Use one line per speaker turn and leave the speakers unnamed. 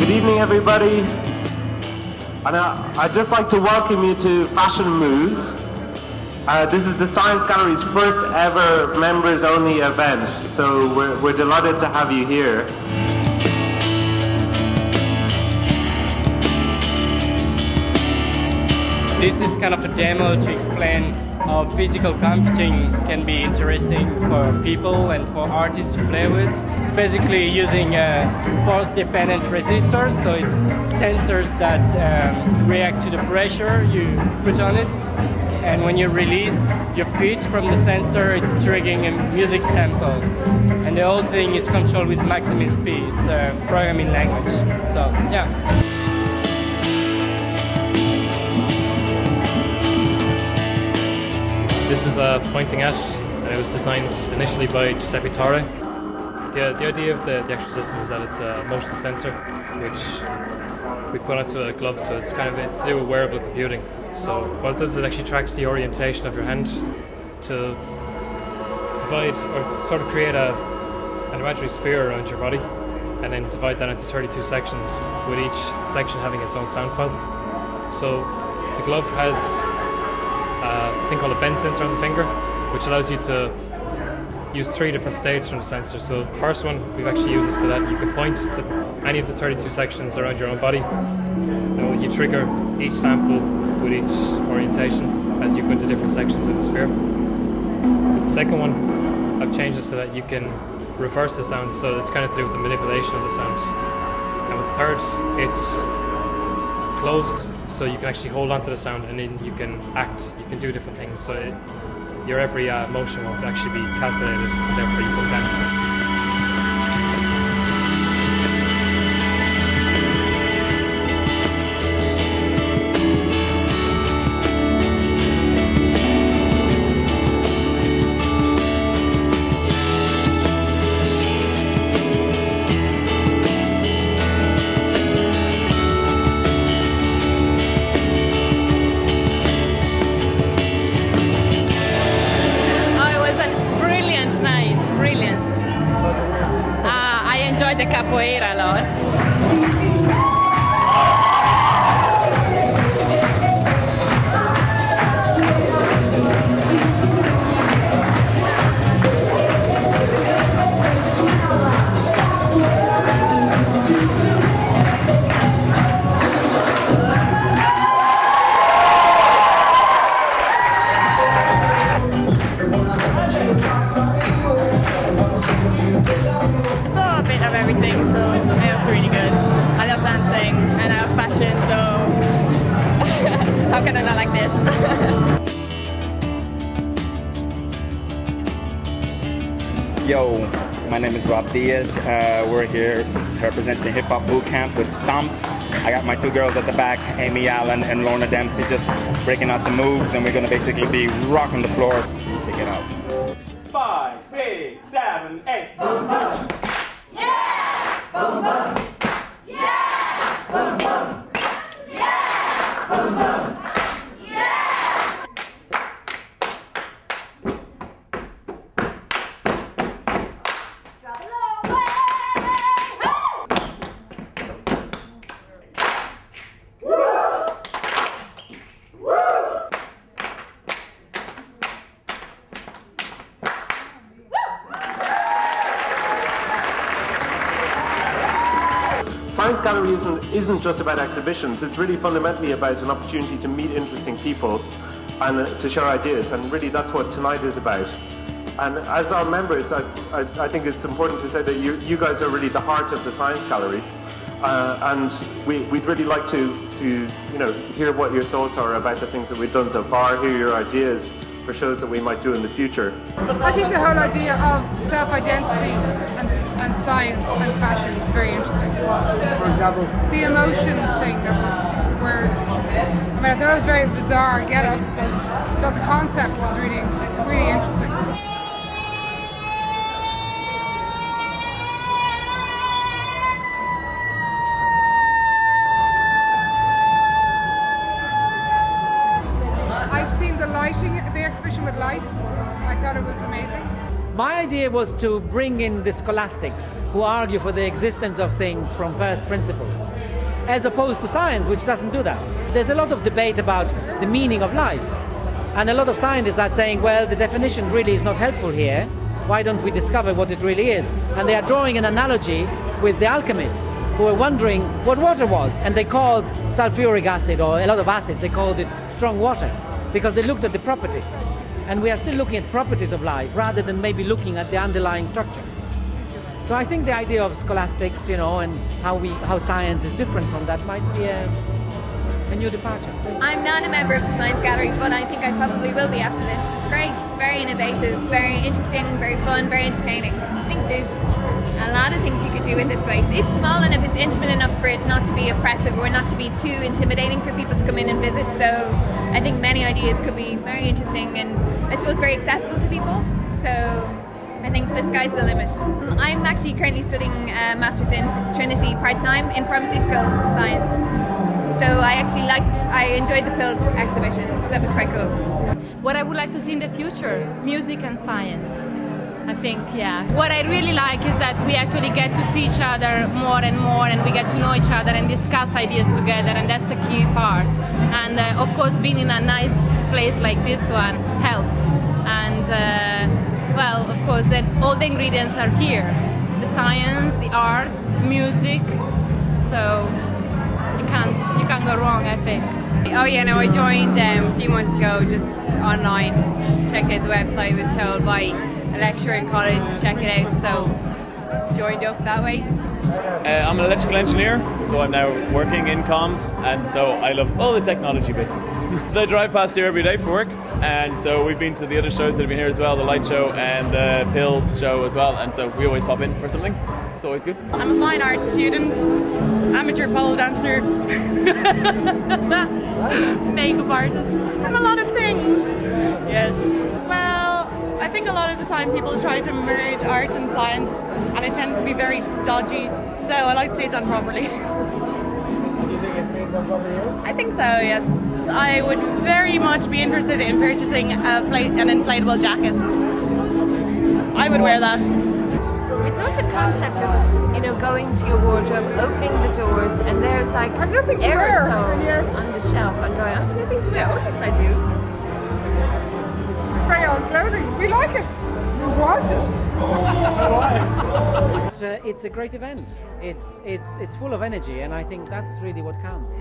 Good evening, everybody. And I'd just like to welcome you to Fashion Moves. This is the Science Gallery's first ever members-only event, so we're delighted to have you here.
This is kind of a demo to explain how physical computing can be interesting for people and for artists to play with. It's basically using force-dependent resistors, so it's sensors that react to the pressure you put on it. And when you release your feet from the sensor, it's triggering a music sample. And the whole thing is controlled with maximum speed. It's a programming language. So, yeah.
This is a pointing at, and it was designed initially by Giuseppe Torre. The idea of the actual system is that it's a motion sensor, which we put onto a glove, so it's to do with wearable computing. So what it does is it actually tracks the orientation of your hand to divide or sort of create an imaginary sphere around your body, and then divide that into 32 sections, with each section having its own sound file. So the glove has a thing called a bend sensor on the finger, which allows you to use 3 different states from the sensor. So the first one, we've actually used it so that you can point to any of the 32 sections around your own body. Now you trigger each sample with each orientation as you go into different sections of the sphere. With the second one, I've changed it so that you can reverse the sound, so it's kind of to do with the manipulation of the sound. And with the third, it's closed, so you can actually hold on to the sound, and then you can act, you can do different things. So your every motion will actually be calculated, and therefore you can dance.
I enjoyed the capoeira a lot. Everything, so it was really good. I love dancing and I love fashion, so how can I not like this?
Yo, my name is Rob Diaz. We're here representing the Hip Hop Boot Camp with Stomp. I got my 2 girls at the back, Amy Allen and Lorna Dempsey, just breaking out some moves, and we're gonna basically be rocking the floor. Check it out. 5, 6, 7, 8. Boom, boom.
Boom, boom. Yeah! Boom, boom. Yeah! Boom, boom. Yeah! Drop it low.
Science Gallery isn't just about exhibitions, it's really fundamentally about an opportunity to meet interesting people and to share ideas, and really that's what tonight is about. And as our members, I think it's important to say that you guys are really the heart of the Science Gallery, and we'd really like to hear what your thoughts are about the things that we've done so far, hear your ideas for shows that we might do in the future.
I think the whole idea of self-identity and science and fashion is very interesting.
For example?
The emotions thing that I thought it was very bizarre get-up, but I thought the concept was really, really interesting. I've seen the exhibition with lights. I thought it was amazing.
My idea was to bring in the scholastics who argue for the existence of things from first principles, as opposed to science, which doesn't do that. There's a lot of debate about the meaning of life, and a lot of scientists are saying, well, the definition really is not helpful here. Why don't we discover what it really is? And they are drawing an analogy with the alchemists who were wondering what water was, and they called sulfuric acid, or a lot of acids, they called it strong water, because they looked at the properties. And we are still looking at properties of life rather than maybe looking at the underlying structure. So I think the idea of scholastics, you know, and how science is different from that might be a new departure.
I'm not a member of the Science Gallery, but I think I probably will be after this. It's great, very innovative, very interesting, very fun, very entertaining. I think there's a lot of things you could do with this place. It's small enough, it's intimate enough for it not to be oppressive or not to be too intimidating for people to come in and visit. So I think many ideas could be very interesting and I suppose very accessible to people. So I think the sky's the limit. I'm actually currently studying a Master's in Trinity part-time in pharmaceutical science. So I enjoyed the pills exhibition, so that was quite cool.
What I would like to see in the future, music and science. I think, yeah. What I really like is that we actually get to see each other more and we get to know each other and discuss ideas together, and that's the key part. And of course, being in a nice place like this one helps. And well, of course, then all the ingredients are here. The science, the art, music, so you can't go wrong, I think.
Oh yeah, no, I joined a few months ago, just online, checked out the website, was told by a lecturer in college to check it out, so joined up that way.
I'm an electrical engineer, so I'm now working in comms, and so I love all the technology bits. So I drive past here every day for work, and so we've been to the other shows that have been here as well, the light show and the pills show as well, and so we always pop in for something. It's always good.
I'm a fine arts student, amateur pole dancer, makeup artist. I'm a lot of things. Yes. Well, I think a lot of the time people try to merge art and science, and it tends to be very dodgy, so I like to see it done properly.
Do you think it's being done properly here?
I think so, yes. I would very much be interested in purchasing an inflatable jacket. I would wear that.
We thought the concept of, you know, going to your wardrobe, opening the doors, and there's like aerosols on the shelf, and going, I have nothing to wear. Oh yes, I do.
Spray on clothing. We like it. We want it.
It's a great event. It's full of energy, and I think that's really what counts.